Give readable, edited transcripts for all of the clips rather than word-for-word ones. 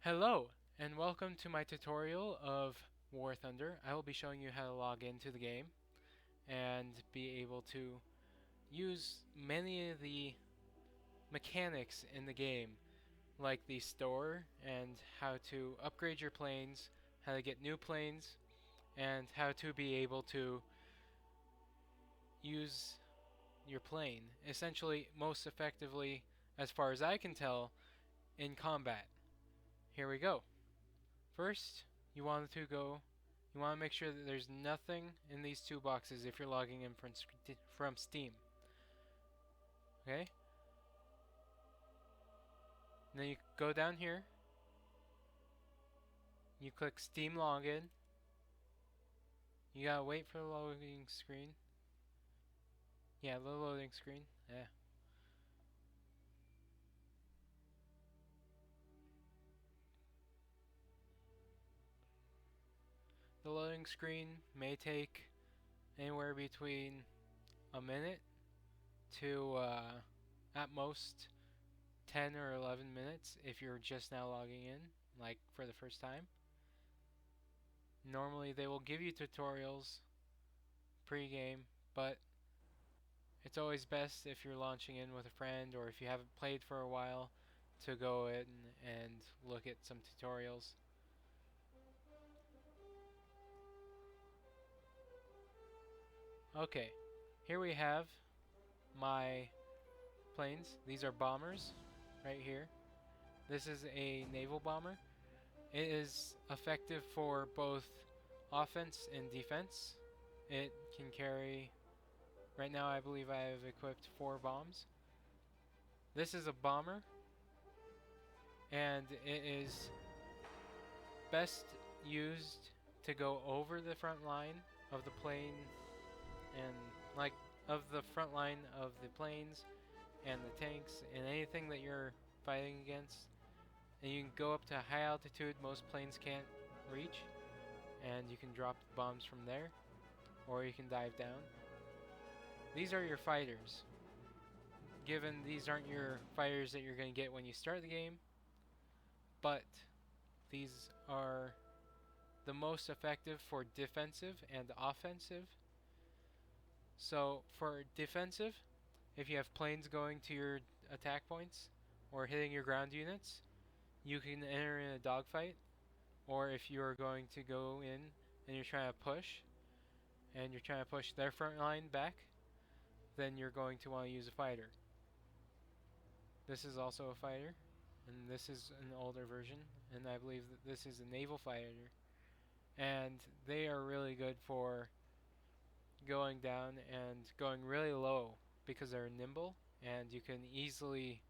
Hello, and welcome to my tutorial of War Thunder. I will be showing you how to log into the game and be able to use many of the mechanics in the game, like the store and how to upgrade your planes, how to get new planes, and how to be able to use your plane, essentially most effectively, as far as I can tell, in combat. Here we go. First, you want to make sure that there's nothing in these two boxes if you're logging in from Steam. Okay? And then you go down here, you click Steam Login. You gotta wait for the loading screen. Yeah, the loading screen. Yeah. The loading screen may take anywhere between a minute to at most 10 or 11 minutes if you're just now logging in, like for the first time. Normally they will give you tutorials pre-game, but it's always best if you're launching in with a friend or if you haven't played for a while to go in and look at some tutorials. Okay, here we have my planes. These are bombers right here. This is a naval bomber. It is effective for both offense and defense. It can carry, right now I believe I have equipped 4 bombs. This is a bomber, and it is best used to go over the front line of the plane and like of the front line of the planes and the tanks and anything that you're fighting against. And you can go up to a high altitude most planes can't reach, and you can drop the bombs from there, or you can dive down. These are your fighters. Given these aren't your fighters that you're going to get when you start the game, but these are the most effective for defensive and offensive. So for defensive, if you have planes going to your attack points or hitting your ground units, you can enter in a dogfight. Or if you are going to go in and you're trying to push, and you're trying to push their front line back, then you're going to want to use a fighter. This is also a fighter, and this is an older version, and I believe that this is a naval fighter. And they are really good for going down and going really low because they're nimble and you can easily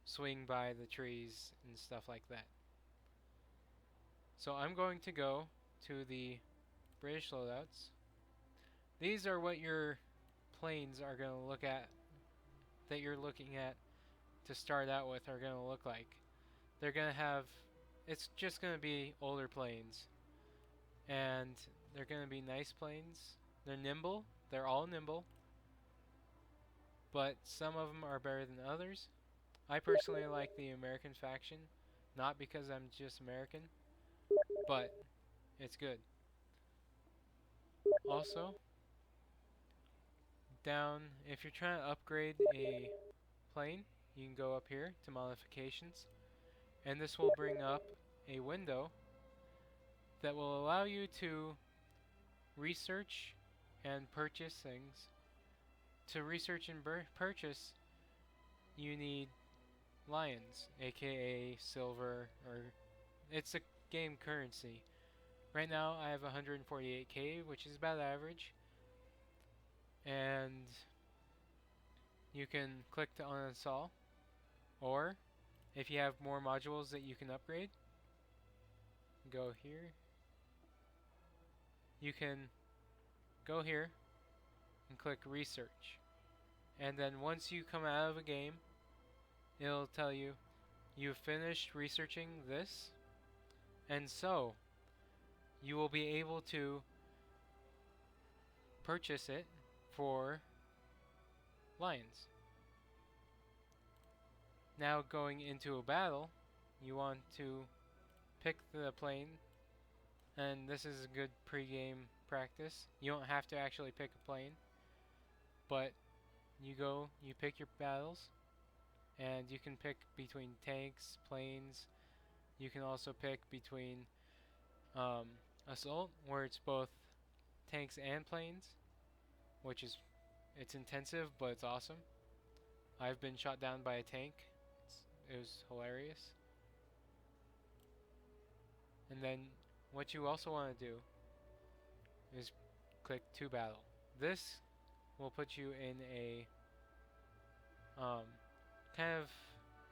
swing by the trees and stuff like that. So I'm going to go to the British loadouts. These are what your planes are going to look at, that you're looking at to start out with, are going to look like. They're going to have, it's just going to be older planes. And they're going to be nice planes. They're nimble. They're all nimble. But some of them are better than others. I personally like the American faction. Not because I'm just American, but it's good. Also, down, if you're trying to upgrade a plane, you can go up here to modifications, and this will bring up a window that will allow you to research and purchase things. To research and purchase, you need lions, aka silver, or it's a game currency. Right now I have 148k, which is about average, and you can click to uninstall, or if you have more modules that you can upgrade, go here. You can go here and click research, and then once you come out of a game, it'll tell you you've finished researching this, and so you will be able to purchase it for lions. Now going into a battle, you want to pick the plane, and this is a good pre-game practice. You don't have to actually pick a plane, but you pick your battles, and you can pick between tanks, planes. You can also pick between um, assault, where it's both tanks and planes, which is it's intensive, but it's awesome. I've been shot down by a tank. It was hilarious. And then what you also want to do is click to battle. This will put you in a kind of,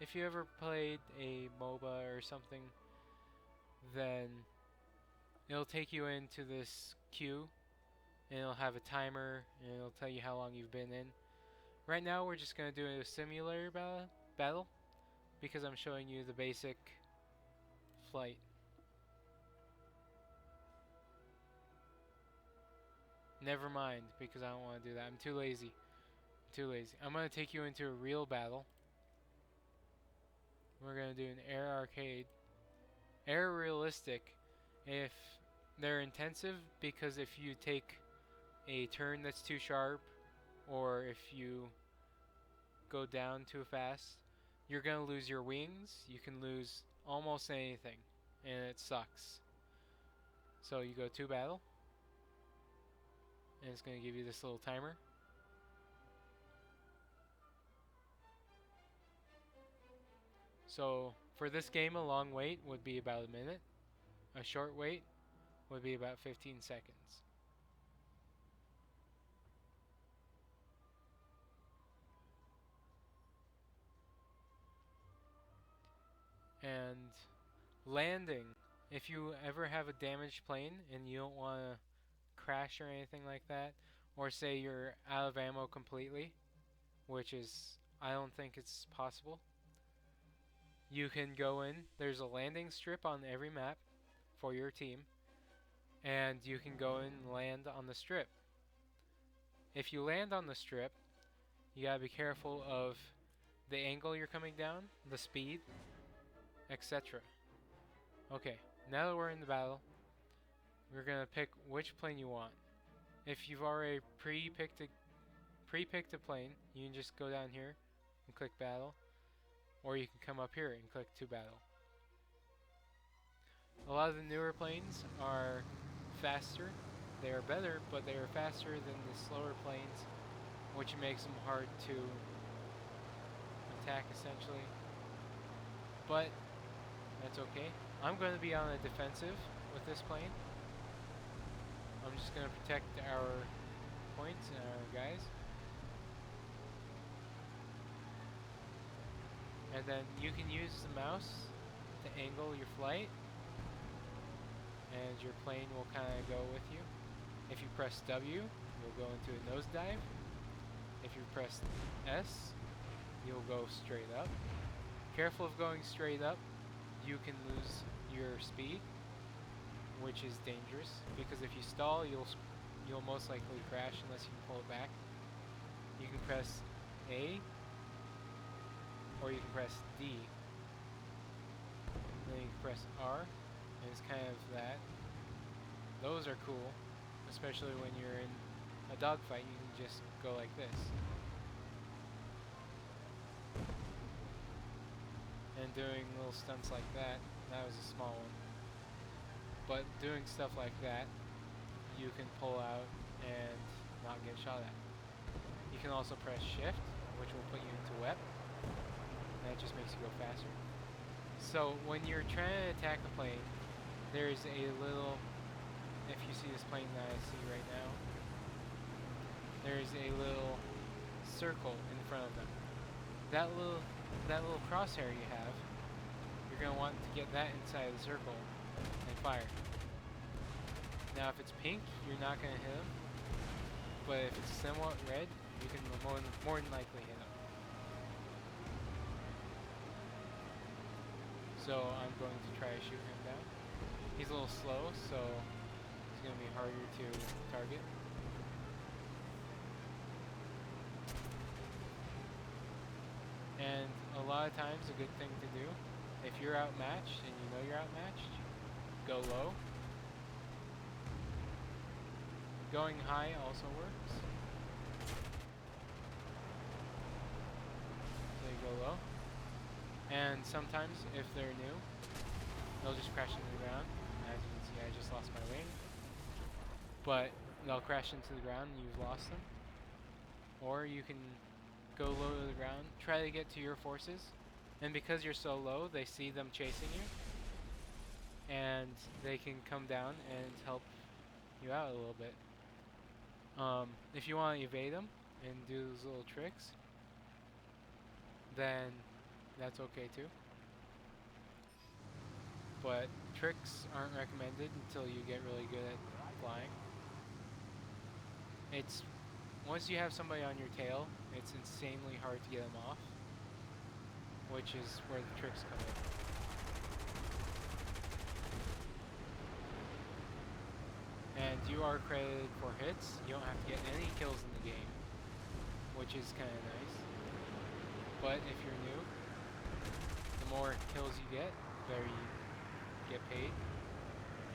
if you ever played a MOBA or something, then it'll take you into this queue, and it'll have a timer, and it'll tell you how long you've been in. Right now we're just going to do a simulator battle because I'm showing you the basic flight. Never mind, because I don't want to do that. I'm too lazy. I'm going to take you into a real battle. We're going to do an air arcade. Air realistic if they're intensive, because if you take a turn that's too sharp, or if you go down too fast, you're going to lose your wings. You can lose almost anything, and it sucks. So you go to battle, and it's going to give you this little timer. So for this game, a long wait would be about a minute. A short wait would be about 15 seconds. And landing, if you ever have a damaged plane and you don't want to crash or anything like that, or say you're out of ammo completely, which is, I don't think it's possible, you can go in. There's a landing strip on every map for your team, and you can go in and land on the strip. If you land on the strip, you gotta be careful of the angle you're coming down, the speed, etc. Okay, now that we're in the battle, we're gonna pick which plane you want. If you've already pre-picked a plane, you can just go down here and click battle, or you can come up here and click to battle. A lot of the newer planes are faster. They are better, but they are faster than the slower planes, which makes them hard to attack essentially. But that's okay. I'm going to be on a defensive with this plane. I'm just going to protect our points and our guys. And then you can use the mouse to angle your flight, and your plane will kind of go with you. If you press W, you'll go into a nosedive. If you press S, you'll go straight up. Careful of going straight up. You can lose your speed, which is dangerous, because if you stall, you'll most likely crash unless you can pull it back. You can press A, or you can press D. Then you can press R, and it's kind of that. Those are cool, especially when you're in a dogfight. You can just go like this. And doing little stunts like that, that was a small one. But doing stuff like that, you can pull out and not get shot at. You can also press shift, which will put you into WEP. That just makes you go faster. So when you're trying to attack the plane, there's a little, if you see this plane that I see right now, there's a little circle in front of them. That little crosshair you have, you're going to want to get that inside the circle and fire. Now if it's pink, you're not going to hit them, but if it's somewhat red, you can more than likely hit them. So I'm going to try to shoot him down. He's a little slow, so it's going to be harder to target. And a lot of times a good thing to do, if you're outmatched and you know you're outmatched, go low. Going high also works. So you go low. And sometimes, if they're new, they'll just crash into the ground. As you can see, I just lost my wing. But they'll crash into the ground and you've lost them. Or you can go low to the ground, try to get to your forces. And because you're so low, they see them chasing you. And they can come down and help you out a little bit. If you want to evade them and do those little tricks, then that's okay too. But tricks aren't recommended until you get really good at flying. It's once you have somebody on your tail, it's insanely hard to get them off, which is where the tricks come in. And you are credited for hits. You don't have to get any kills in the game, which is kind of nice. But if you're new, the more kills you get, the better you get paid.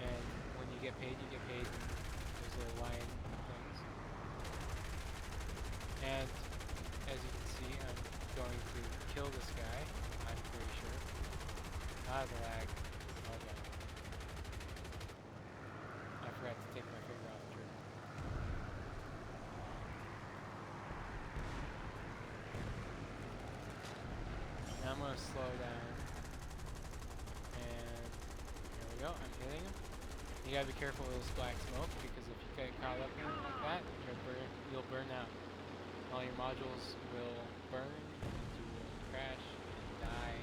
And when you get paid in those little lion things. And as you can see, I'm going to kill this guy, I'm pretty sure. Ah, the lag. Hold on. I forgot to take my finger off the trigger. Now I'm going to slow down. And there we go, I'm hitting him. You gotta be careful with this black smoke because if you get caught up in it like that, you'll burn out. All your modules will burn, and you will crash and die.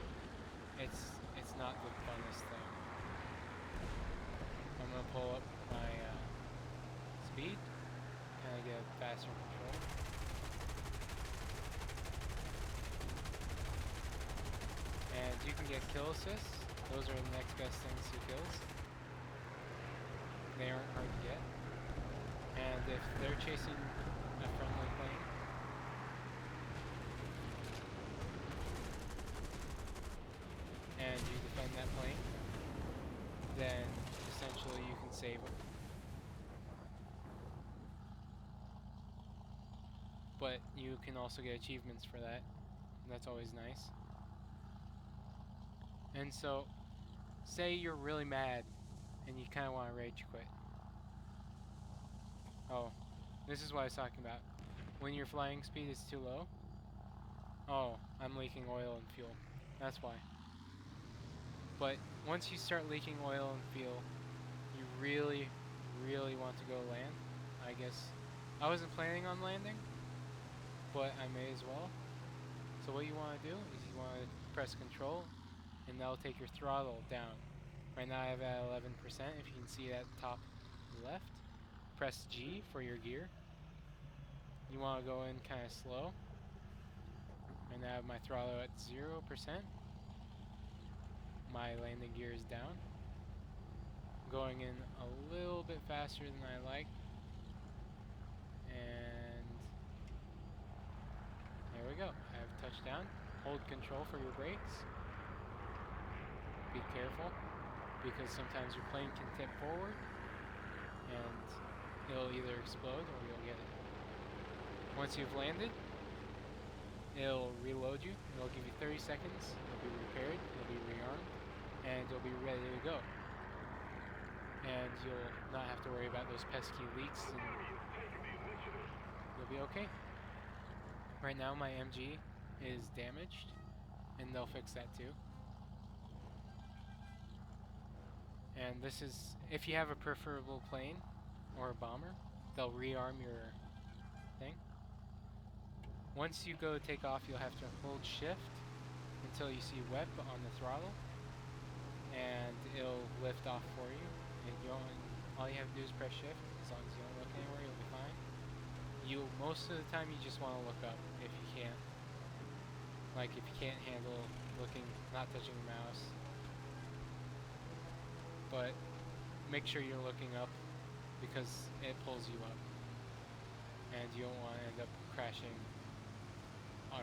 It's not the funnest thing. I'm gonna pull up my speed, kind of get faster control. And you can get kill assists. Those are the next best things to kills. They aren't hard to get. And if they're chasing a friendly plane, and you defend that plane, then essentially you can save them. But you can also get achievements for that. And that's always nice. And so, say you're really mad and you kind of want to rage quit. Oh, this is what I was talking about. When your flying speed is too low. Oh, I'm leaking oil and fuel. That's why. But once you start leaking oil and fuel, you really, really want to go land. I guess I wasn't planning on landing, but I may as well. So what you want to do is you want to press control, and that'll take your throttle down. Right now I have it at 11%, if you can see at the top left. Press G for your gear. You want to go in kind of slow. And I have my throttle at 0%. My landing gear is down. Going in a little bit faster than I like. And there we go. I have touchdown. Hold control for your brakes. Be careful, because sometimes your plane can tip forward and it'll either explode or you'll get it. Once you've landed, it'll reload you. It'll give you 30 seconds. You'll be repaired, you'll be rearmed, and you'll be ready to go. And you'll not have to worry about those pesky leaks, and you'll be okay. Right now my MG is damaged, and they'll fix that too. And this is, if you have a preferable plane or a bomber, they'll rearm your thing. Once you go take off, you'll have to hold shift until you see WEP on the throttle, and it'll lift off for you. And all you have to do is press shift. As long as you don't look anywhere, you'll be fine. Most of the time you just want to look up if you can't. Like if you can't handle looking, not touching the mouse. But make sure you're looking up because it pulls you up. And you don't want to end up crashing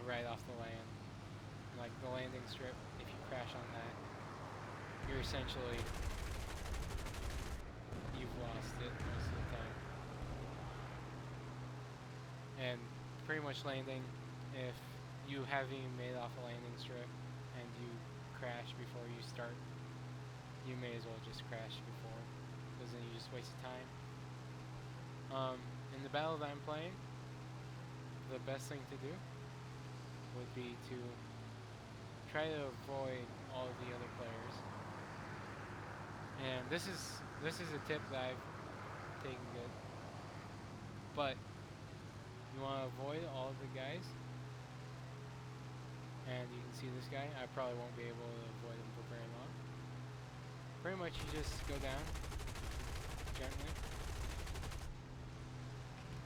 right off the land. Like the landing strip, if you crash on that, you're essentially you've lost it most of the time. And pretty much landing, if you haven't even made off a landing strip and you crash before you start, you may as well just crash before, because then you just wasted time. In the battle that I'm playing, the best thing to do would be to try to avoid all of the other players. And this is a tip that I've taken good. But you want to avoid all of the guys. And you can see this guy. I probably won't be able to avoid him for very long. Pretty much you just go down gently.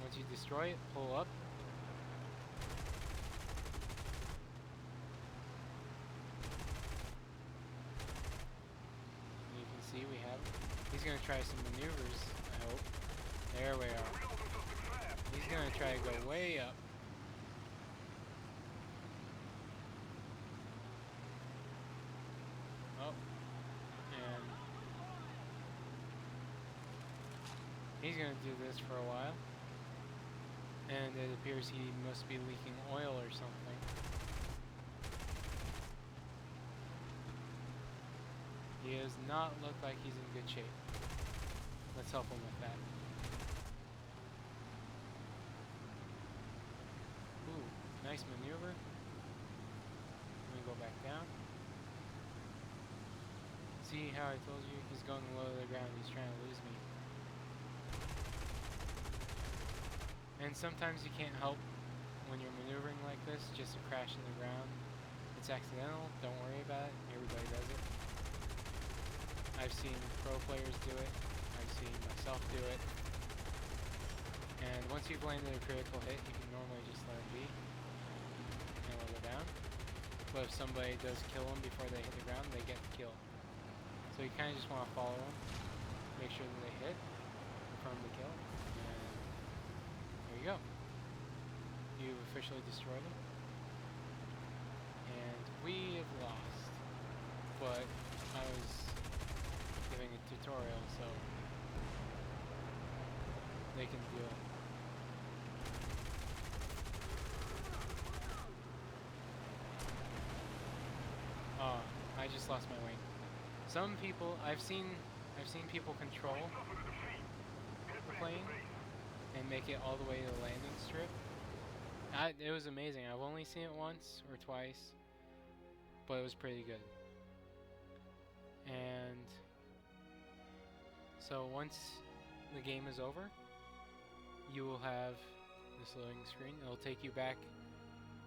Once you destroy it, pull up. And you can see we have. He's gonna try some maneuvers, I hope. There we are. He's gonna try to go way up. Oh. And he's gonna do this for a while. And it appears he must be leaking oil or something. He does not look like he's in good shape. Let's help him with that. Ooh, nice maneuver. Let me go back down. See how I told you? He's going low to the ground. He's trying to lose me. And sometimes you can't help when you're maneuvering like this, just to crash in the ground. It's accidental, don't worry about it, everybody does it. I've seen pro players do it, I've seen myself do it. And once you've landed a critical hit, you can normally just let it be. And it'll go down. But if somebody does kill them before they hit the ground, they get the kill. So you kind of just want to follow them, make sure that they hit, confirm the kill. There you go. You've officially destroyed them. And we have lost. But I was giving a tutorial, so they can deal. Oh, I just lost my wing. Some people, I've seen people control the plane and make it all the way to the landing strip. It was amazing. I've only seen it once or twice, but it was pretty good. And so once the game is over, you will have this loading screen. It'll take you back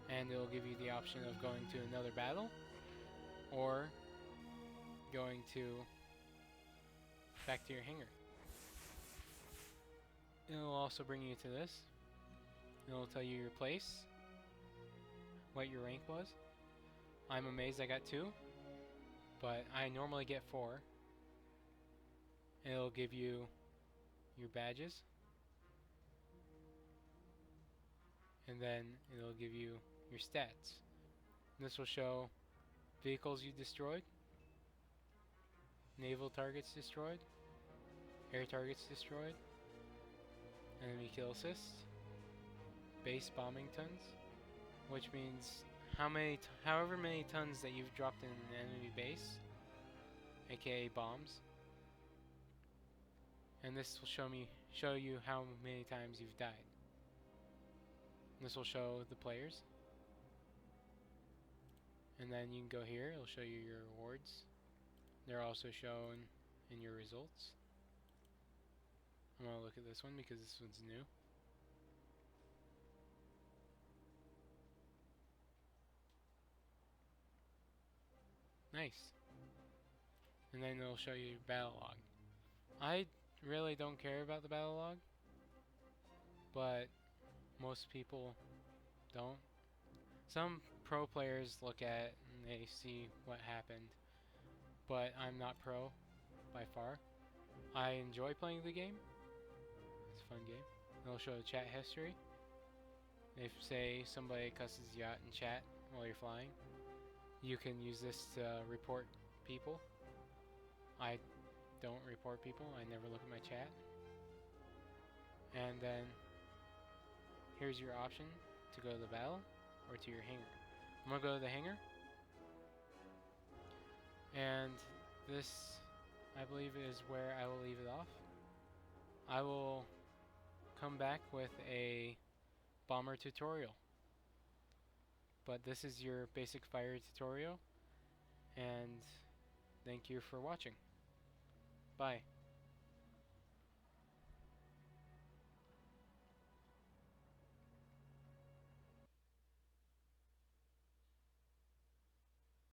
and it'll give you the option of going to another battle or going to back to your hangar. It'll also bring you to this. It'll tell you your place, what your rank was. I'm amazed I got 2, but I normally get 4. It'll give you your badges, and then it'll give you your stats. This will show vehicles you destroyed, naval targets destroyed, air targets destroyed, enemy kill assist, base bombing tons, which means however many tons that you've dropped in an enemy base, aka bombs. And this will show you how many times you've died. This will show the players. And then you can go here, it'll show you your rewards. They're also shown in your results. I'm gonna look at this one because this one's new. Nice. And then it'll show you your battle log. I really don't care about the battle log, but most people don't. Some pro players look at it and they see what happened, but I'm not pro by far. I enjoy playing the game. It's a fun game. It'll show the chat history. If, say, somebody cusses you out in chat while you're flying, you can use this to report people. I don't report people. I never look at my chat. And then here's your option to go to the battle or to your hangar. I'm gonna go to the hangar, and this, I believe, is where I will leave it off. I will come back with a bomber tutorial, but this is your basic fire tutorial, and thank you for watching. Bye.